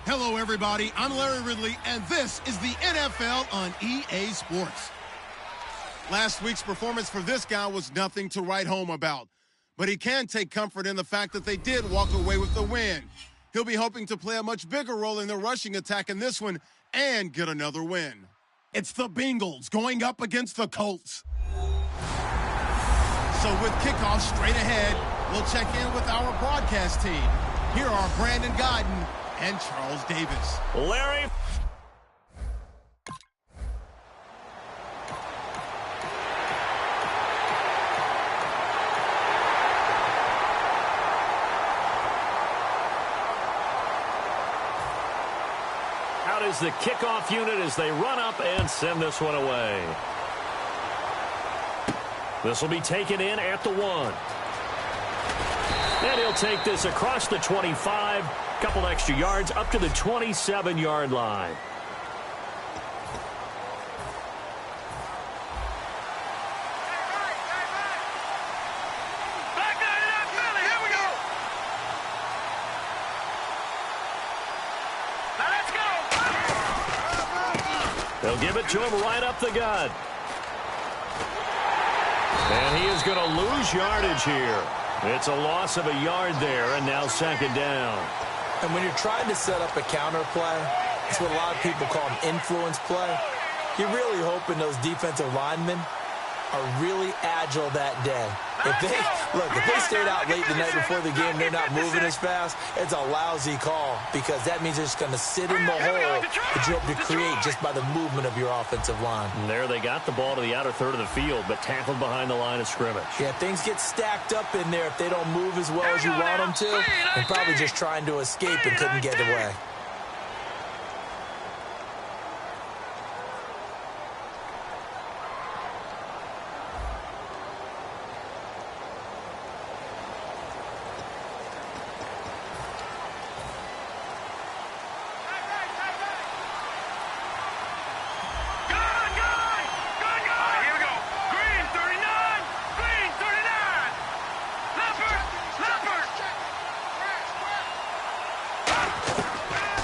Hello, everybody. I'm Larry Ridley, and this is the NFL on EA Sports. Last week's performance for this guy was nothing to write home about, but he can take comfort in the fact that they did walk away with the win. He'll be hoping to play a much bigger role in the rushing attack in this one and get another win. It's the Bengals going up against the Colts. So with kickoff straight ahead, we'll check in with our broadcast team. Here are Brandon Godden and Charles Davis. Larry. Out is the kickoff unit as they run up and send this one away. This will be taken in at the 1. And he'll take this across the 25. Couple extra yards up to the 27-yard line. They'll give it to him right up the gut. And he is going to lose yardage here. It's a loss of a yard there, and now second down. And when you're trying to set up a counter play, it's what a lot of people call an influence play. You're really hoping those defensive linemen are really agile that day. If they stayed out late the night before the game, they're not moving as fast, it's a lousy call because that means they're just going to sit in the hole that you hope to create just by the movement of your offensive line. And there they got the ball to the outer third of the field, but tackled behind the line of scrimmage. Yeah, things get stacked up in there if they don't move as well as you want them to. And probably just trying to escape and couldn't get away.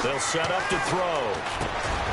They'll set up to throw.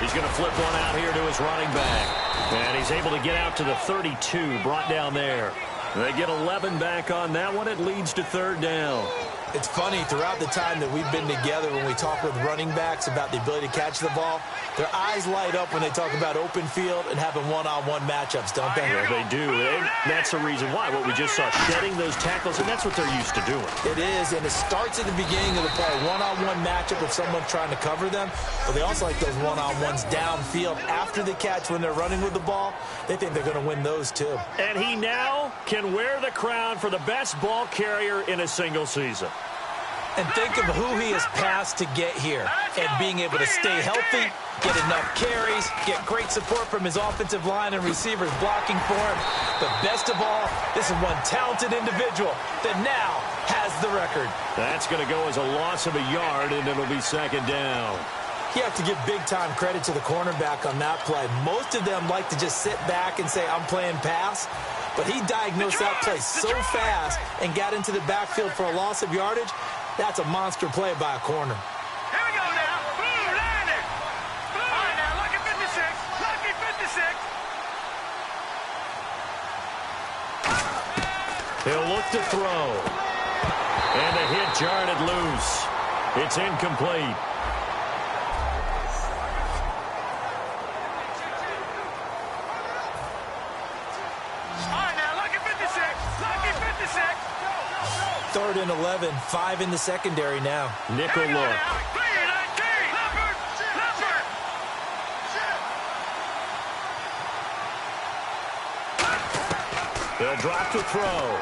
He's going to flip one out here to his running back. And he's able to get out to the 32, brought down there. They get 11 back on that one. It leads to third down. It's funny, throughout the time that we've been together, when we talk with running backs about the ability to catch the ball, their eyes light up when they talk about open field and having one-on-one matchups, don't they? Yeah, they do. And that's the reason why. What we just saw, shedding those tackles, and that's what they're used to doing. It is, and it starts at the beginning of the play. One-on-one matchup if someone's trying to cover them, but they also like those one-on-ones downfield after the catch when they're running with the ball. They think they're going to win those, too. And he now can wear the crown for the best ball carrier in a single season. And think of who he has passed to get here. And being able to stay healthy, get enough carries, get great support from his offensive line and receivers blocking for him. But best of all, this is one talented individual that now has the record. That's going to go as a loss of a yard, and it'll be second down. You have to give big-time credit to the cornerback on that play. Most of them like to just sit back and say, I'm playing pass. But he diagnosed that play so fast and got into the backfield for a loss of yardage. That's a monster play by a corner. Here we go now. Boom, landed. Boom. All right, now, lucky 56. Lucky 56. He'll look to throw. And a hit jarred it loose. It's incomplete. All right, now, lucky 56. Lucky 56. 3rd and 11, 5 in the secondary now. Nickel look. They'll drop to throw.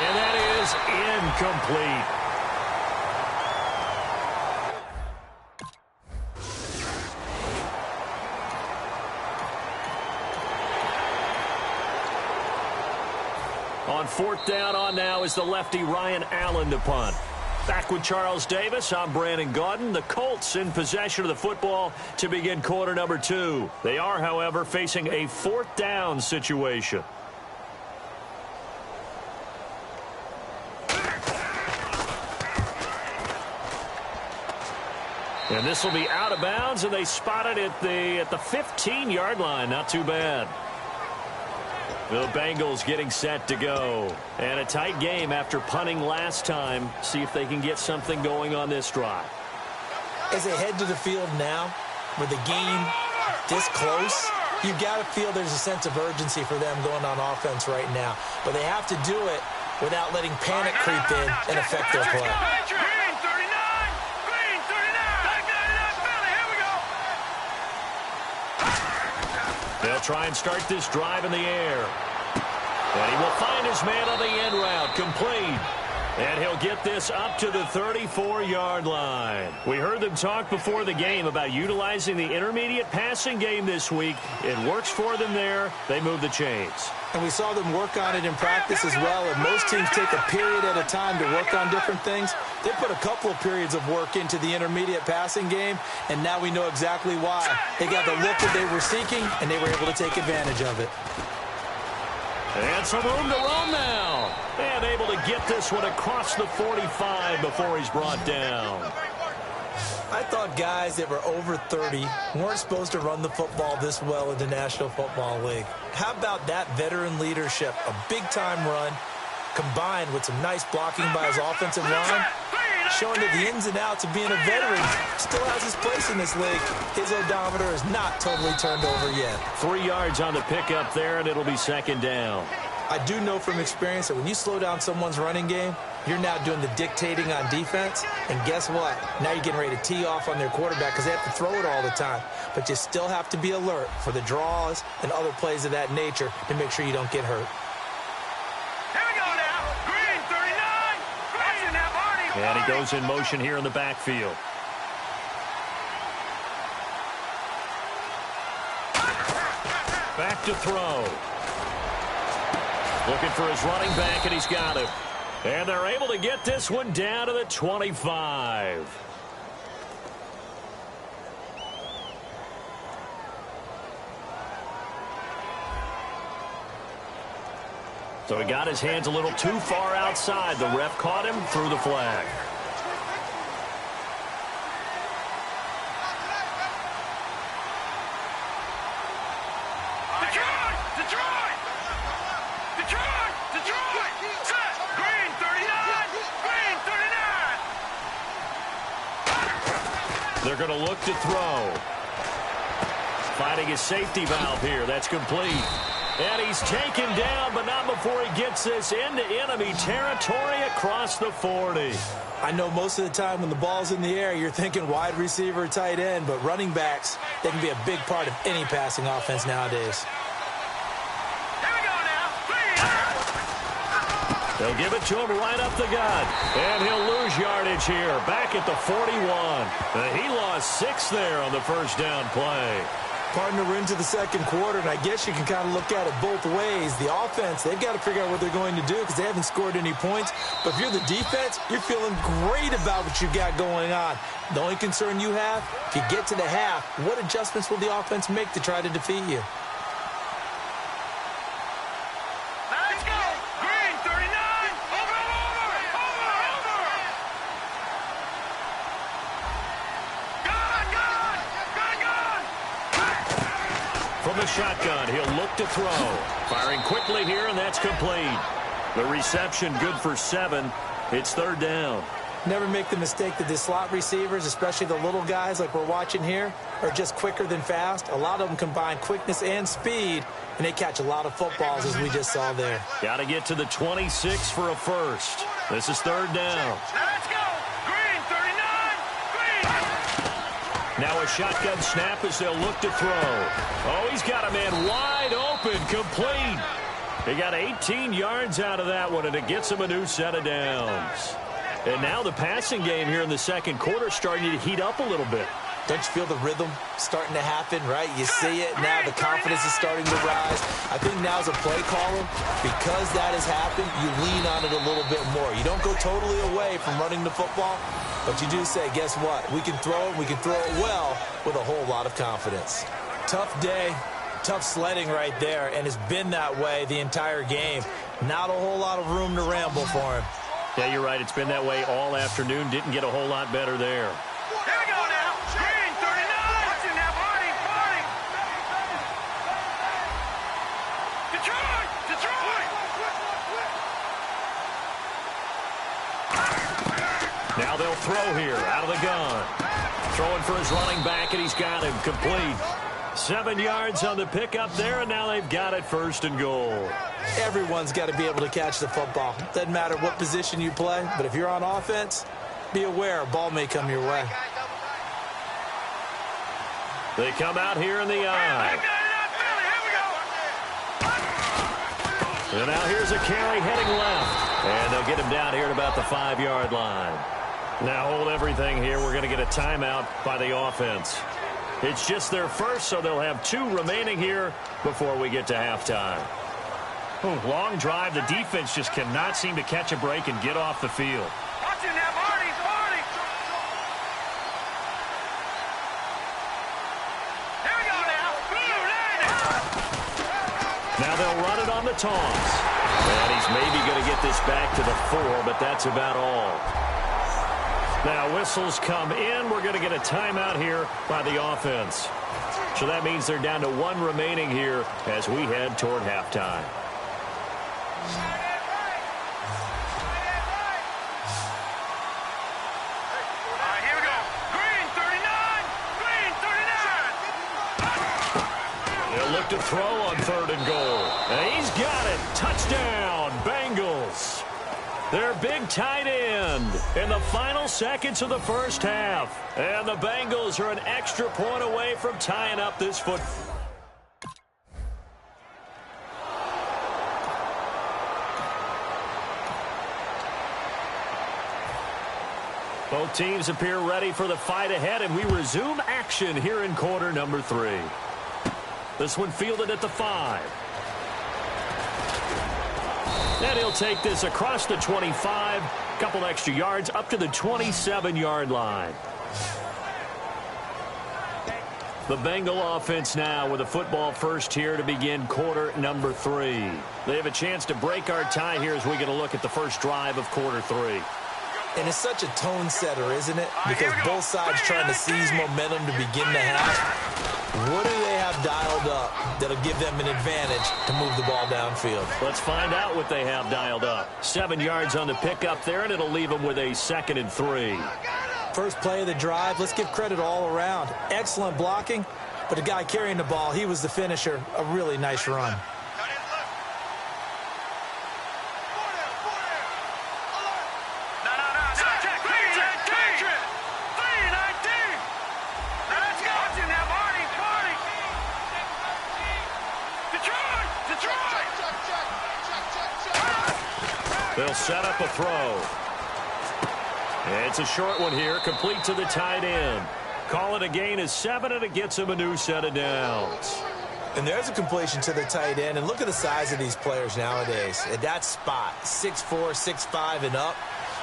And that is incomplete. On 4th down on now is the lefty Ryan Allen to punt. Back with Charles Davis, I'm Brandon Gaudin. The Colts in possession of the football to begin quarter number 2. They are, however, facing a 4th down situation. And this will be out of bounds, and they spot it at the 15-yard line. Not too bad. The Bengals getting set to go. And a tight game after punting last time. See if they can get something going on this drive. As they head to the field now, with the game this close, you've got to feel there's a sense of urgency for them going on offense right now. But they have to do it without letting panic creep in and affect their play. Green 39! Green 39! Here we go! They'll try and start this drive in the air. And he will find his man on the end route, complete. And he'll get this up to the 34-yard line. We heard them talk before the game about utilizing the intermediate passing game this week. It works for them there. They move the chains. And we saw them work on it in practice as well. And most teams take a period at a time to work on different things. They put a couple of periods of work into the intermediate passing game, and now we know exactly why. They got the look that they were seeking, and they were able to take advantage of it. And some room to roam now. And able to get this one across the 45 before he's brought down. I thought guys that were over 30 weren't supposed to run the football this well in the National Football League. How about that veteran leadership? A big-time run combined with some nice blocking by his offensive line, showing that the ins and outs of being a veteran still has his place in this league. His odometer is not totally turned over yet. 3 yards on the pickup there, and it'll be second down. I do know from experience that when you slow down someone's running game, you're now doing the dictating on defense. And guess what? Now you're getting ready to tee off on their quarterback because they have to throw it all the time. But you still have to be alert for the draws and other plays of that nature to make sure you don't get hurt. Here we go now. Green 39! Green now, Barney! And he goes in motion here in the backfield. Back to throw. Looking for his running back, and he's got him. And they're able to get this one down to the 25. So he got his hands a little too far outside. The ref caught him, threw the flag. They're going to look to throw. Finding his safety valve here. That's complete. And he's taken down, but not before he gets this into enemy territory across the 40. I know most of the time when the ball's in the air, you're thinking wide receiver, tight end, but running backs, they can be a big part of any passing offense nowadays. They'll give it to him right up the gut. And he'll lose yardage here. Back at the 41. He lost 6 there on the first down play. Partner, we're into the second quarter, and I guess you can kind of look at it both ways. The offense, they've got to figure out what they're going to do because they haven't scored any points. But if you're the defense, you're feeling great about what you got going on. The only concern you have, if you get to the half, what adjustments will the offense make to try to defeat you? From the shotgun, he'll look to throw. Firing quickly here, and that's complete. The reception good for 7. It's third down. Never make the mistake that the slot receivers, especially the little guys like we're watching here, are just quicker than fast. A lot of them combine quickness and speed, and they catch a lot of footballs, as we just saw there. Got to get to the 26 for a first. This is third down. Let's go. Green 39. Green. Now a shotgun snap as they'll look to throw. Oh, he's got a man wide open, complete. He got 18 yards out of that one, and it gets him a new set of downs. And now the passing game here in the second quarter starting to heat up a little bit. Don't you feel the rhythm starting to happen, right? You see it now. The confidence is starting to rise. I think now as a play caller, because that has happened, you lean on it a little bit more. You don't go totally away from running the football, but you do say, guess what? We can throw it. We can throw it well with a whole lot of confidence. Tough day, tough sledding right there, and it's been that way the entire game. Not a whole lot of room to ramble for him. Yeah, you're right. It's been that way all afternoon. Didn't get a whole lot better there. Here we go now. Now they'll throw here out of the gun. Throwing for his running back, and he's got him complete. 7 yards on the pickup there, and now they've got it 1st and goal. Everyone's got to be able to catch the football. Doesn't matter what position you play, but if you're on offense, be aware a ball may come your way. They come out here in the eye. And now here's a carry heading left. And they'll get him down here at about the 5-yard line. Now hold everything here. We're going to get a timeout by the offense. It's just their first, so they'll have 2 remaining here before we get to halftime. Long drive. The defense just cannot seem to catch a break and get off the field. Watch him now, Marty. There we go now. Now they'll run it on the toss. And he's maybe going to get this back to the 4, but that's about all. Now whistles come in. We're going to get a timeout here by the offense. So that means they're down to 1 remaining here as we head toward halftime. Here we go. Green 39. They'll look to throw on 3rd and goal. And he's got it. Touchdown, Bengals. Their big tight end in the final seconds of the first half. And the Bengals are an extra point away from tying up this football. Both teams appear ready for the fight ahead, and we resume action here in quarter number 3. This one fielded at the 5. And he'll take this across the 25, couple extra yards up to the 27-yard line. The Bengal offense now with a football first here to begin quarter number 3. They have a chance to break our tie here as we get a look at the first drive of quarter 3. And it's such a tone setter, isn't it? Because both sides trying to seize momentum to begin the half. What do they have dialed up that'll give them an advantage to move the ball downfield? Let's find out what they have dialed up. 7 yards on the pickup there, and it'll leave them with a 2nd and 3. First play of the drive, let's give credit all around. Excellent blocking, but the guy carrying the ball, he was the finisher. A really nice run. They'll set up a throw. It's a short one here, complete to the tight end. Call it a gain of 7, and it gets him a new set of downs. And there's a completion to the tight end. And look at the size of these players nowadays. At that spot, 6'4", 6'5", and up.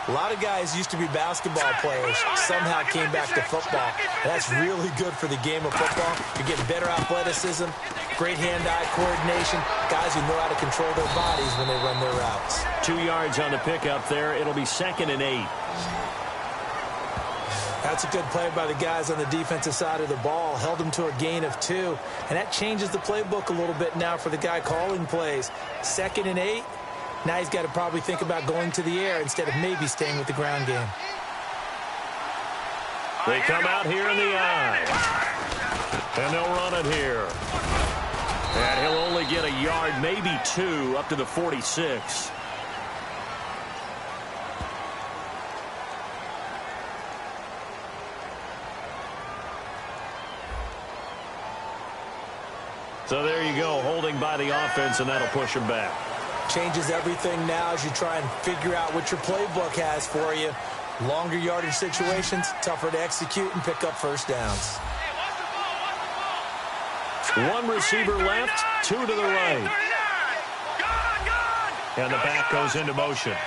A lot of guys used to be basketball players, somehow came back to football. And that's really good for the game of football. You're getting better athleticism, great hand-eye coordination, guys who know how to control their bodies when they run their routes. 2 yards on the pickup there. It'll be 2nd and 8. That's a good play by the guys on the defensive side of the ball. Held them to a gain of 2. And that changes the playbook a little bit now for the guy calling plays. 2nd and 8. Now he's got to probably think about going to the air instead of maybe staying with the ground game. They come out here in the eye. And they'll run it here. And he'll only get a yard, maybe 2, up to the 46. So there you go, holding by the offense, and that'll push him back. Changes everything now as you try and figure out what your playbook has for you. Longer yardage situations, tougher to execute and pick up first downs. 1 receiver left, 2 to the right. And the back goes into motion.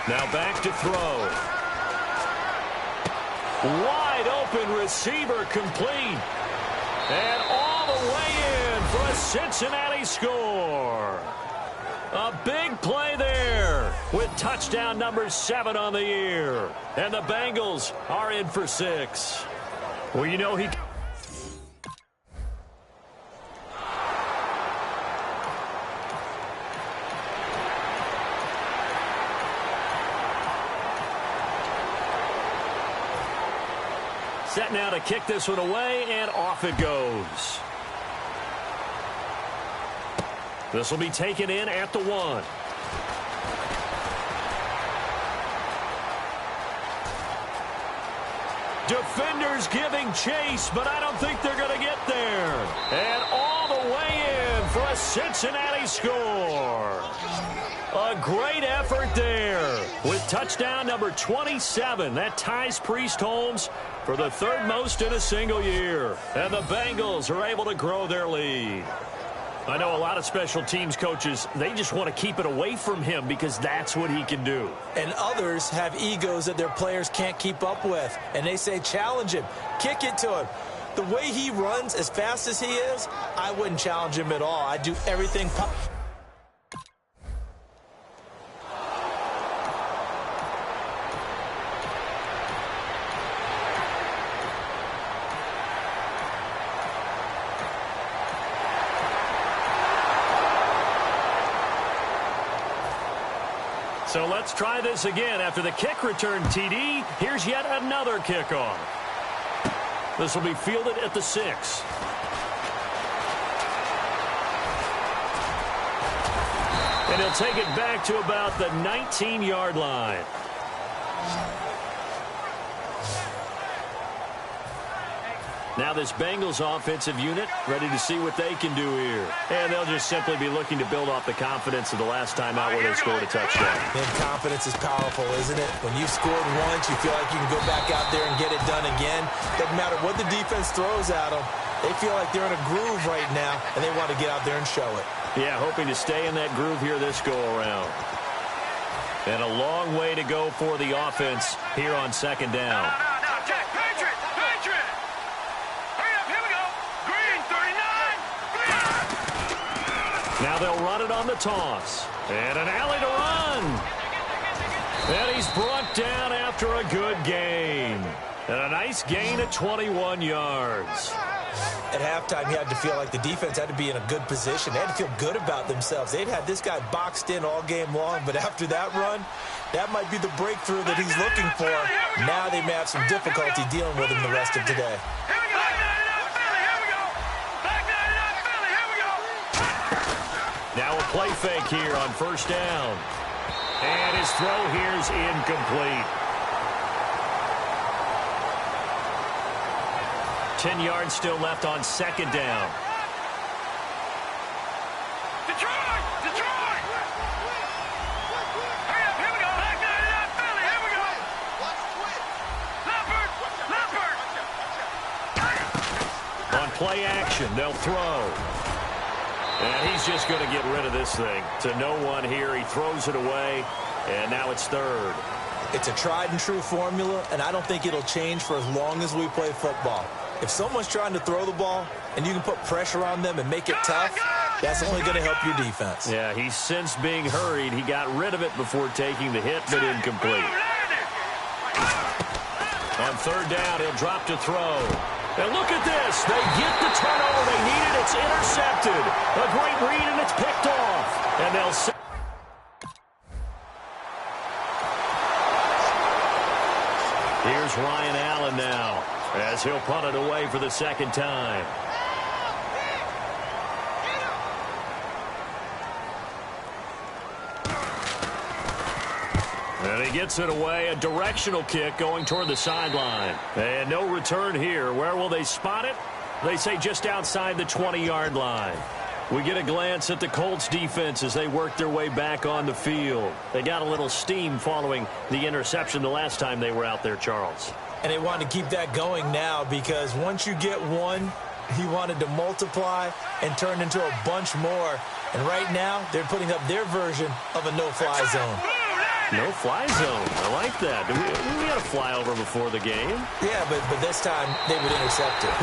Now back to throw. Wide open receiver complete. And all the way in for a Cincinnati score. A big play there with touchdown number 7 on the year. And the Bengals are in for 6. Well, you know, he... Set now to kick this one away, and off it goes. This will be taken in at the 1. Defenders giving chase, but I don't think they're going to get there. And all the way in for a Cincinnati score. A great effort there with touchdown number 27. That ties Priest Holmes for the 3rd most in a single year. And the Bengals are able to grow their lead. I know a lot of special teams coaches, they just want to keep it away from him because that's what he can do. And others have egos that their players can't keep up with. And they say, challenge him, kick it to him. The way he runs as fast as he is, I wouldn't challenge him at all. I'd do everything. So let's try this again. After the kick return TD, here's yet another kickoff. This will be fielded at the 6. And he'll take it back to about the 19-yard line. Now this Bengals offensive unit ready to see what they can do here. And they'll just simply be looking to build off the confidence of the last time out where they scored a touchdown. And confidence is powerful, isn't it? When you've scored once, you feel like you can go back out there and get it done again. Doesn't matter what the defense throws at them. They feel like they're in a groove right now, and they want to get out there and show it. Yeah, hoping to stay in that groove here this go-around. And a long way to go for the offense here on 2nd down. Now they'll run it on the toss. And an alley to run. And he's brought down after a good gain. And a nice gain at 21 yards. At halftime, you had to feel like the defense had to be in a good position. They had to feel good about themselves. They'd had this guy boxed in all game long, but after that run, that might be the breakthrough that he's looking for. Now they may have some difficulty dealing with him the rest of today. Now a play fake here on 1st down. And his throw here is incomplete. 10 yards still left on 2nd down. Detroit! Detroit! Hurry up, here we go! Back 99 Philly, here we go! Leopard! Leopard! On play action, they'll throw. And he's just going to get rid of this thing to no one here. He throws it away, and now it's 3rd. It's a tried-and-true formula, and I don't think it'll change for as long as we play football. If someone's trying to throw the ball and you can put pressure on them and make it tough, that's only going to help your defense. Yeah, he's since being hurried. He got rid of it before taking the hit, but incomplete. On 3rd down, he'll drop to throw. And look at this. They get the turnover they needed. It's intercepted. A great read, and it's picked off. And they'll set. Here's Ryan Allen now as he'll punt it away for the 2nd time. And he gets it away, a directional kick going toward the sideline. And no return here. Where will they spot it? They say just outside the 20-yard line. We get a glance at the Colts defense as they work their way back on the field. They got a little steam following the interception the last time they were out there, Charles. And they want to keep that going now because once you get one, he wanted to multiply and turn into a bunch more. And right now, they're putting up their version of a no-fly zone. No-fly zone. I like that. We had a flyover before the game. Yeah, but this time they would intercept it.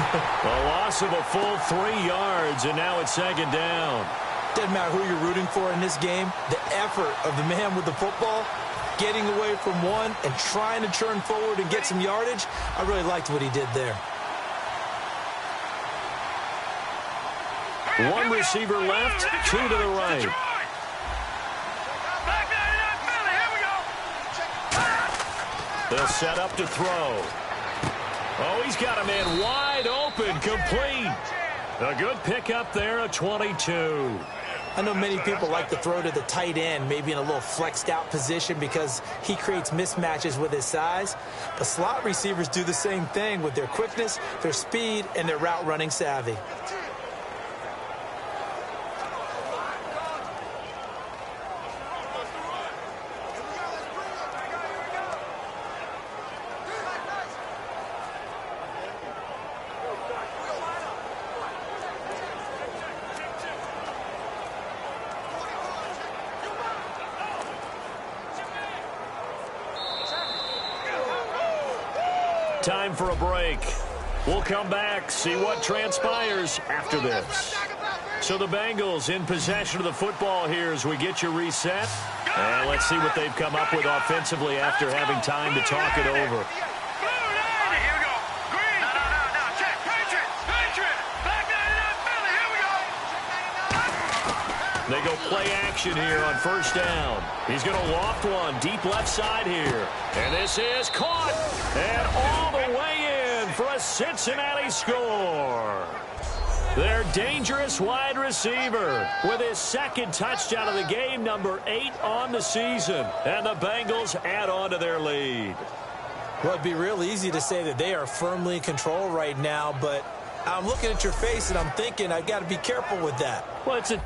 A loss of a full 3 yards, and now it's 2nd down. Doesn't matter who you're rooting for in this game. The effort of the man with the football, getting away from one and trying to turn forward and get some yardage, I really liked what he did there. One receiver left, 2 to the right. They'll set up to throw. Oh, he's got a man wide open, complete. A good pickup there, a 22. I know many people like to throw to the tight end, maybe in a little flexed out position because he creates mismatches with his size. But slot receivers do the same thing with their quickness, their speed, and their route running savvy. Time for a break. We'll come back, see what transpires after this. So the Bengals in possession of the football here as we get you reset. And let's see what they've come up with offensively after having time to talk it over. They go play action here on first down. He's going to loft one deep left side here. And this is caught. And all the way in for a Cincinnati score. Their dangerous wide receiver with his second touchdown of the game, number 8 on the season. And the Bengals add on to their lead. Well, it'd be real easy to say that they are firmly in control right now, but I'm looking at your face and I'm thinking I've got to be careful with that. Well, it's a...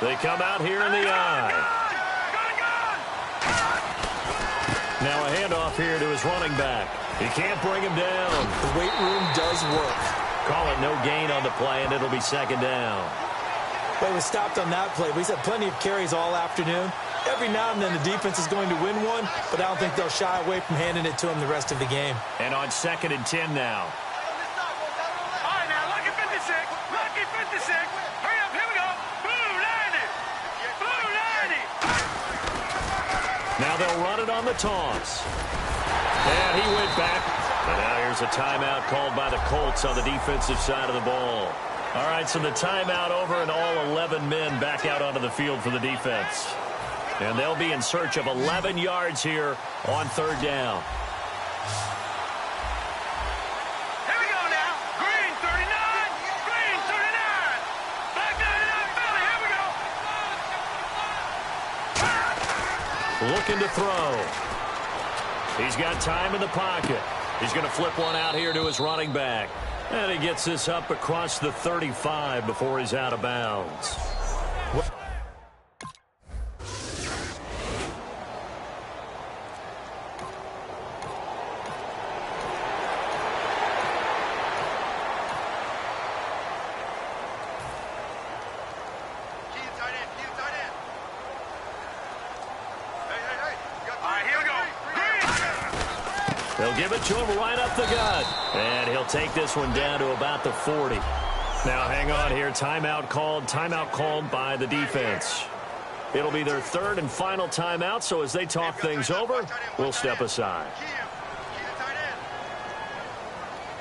They come out here in the eye. Now a handoff here to his running back. He can't bring him down. The weight room does work. Call it no gain on the play, and it'll be second down. Well, he was stopped on that play, but he's had plenty of carries all afternoon. Every now and then the defense is going to win one, but I don't think they'll shy away from handing it to him the rest of the game. And on 2nd and 10 now. All right, now, lucky 56. Lucky 56. Hurry up, here we go. Blue 90. Blue 90. Now they'll run it on the toss. And he went back. And now here's a timeout called by the Colts on the defensive side of the ball. All right, so the timeout over and all 11 men back out onto the field for the defense. And they'll be in search of 11 yards here on 3rd down. Here we go now. Green 39. Green 39. Black 99 Philly. Here we go. Looking to throw. He's got time in the pocket. He's going to flip one out here to his running back. And he gets this up across the 35 before he's out of bounds. They'll give it to him right up the gut. And he'll take this one down to about the 40. Now hang on here. Timeout called by the defense. It'll be their 3rd and final timeout, so as they talk things over, we'll step aside.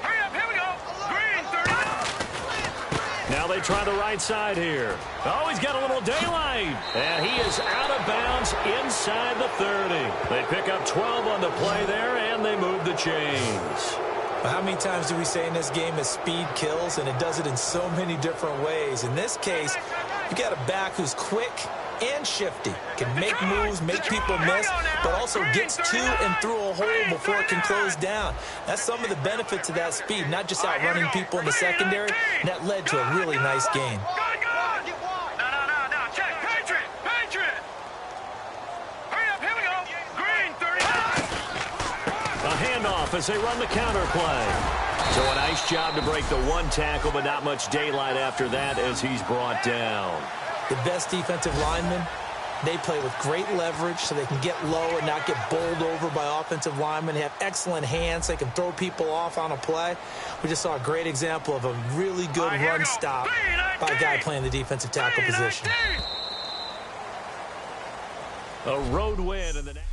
Hurry up, here we go. Green 39. Now they try the right side here. Oh, he's got a little daylight. And he is out of bounds inside the 30. They pick up 12 on the play there, and they move the chains. How many times do we say in this game that speed kills, and it does it in so many different ways? In this case, you got a back who's quick and shifty, can make moves, make people miss, but also gets to and through a hole before it can close down. That's some of the benefits of that speed, not just outrunning people in the secondary, and that led to a really nice gain. No, check. Patriot. Hurry up, here we go. Green 39. A handoff as they run the counter play. So a nice job to break the one tackle, but not much daylight after that as he's brought down. The best defensive linemen, they play with great leverage so they can get low and not get bowled over by offensive linemen. They have excellent hands. They can throw people off on a play. We just saw a great example of a really good run stop by a guy playing the defensive tackle position. A road win in the next.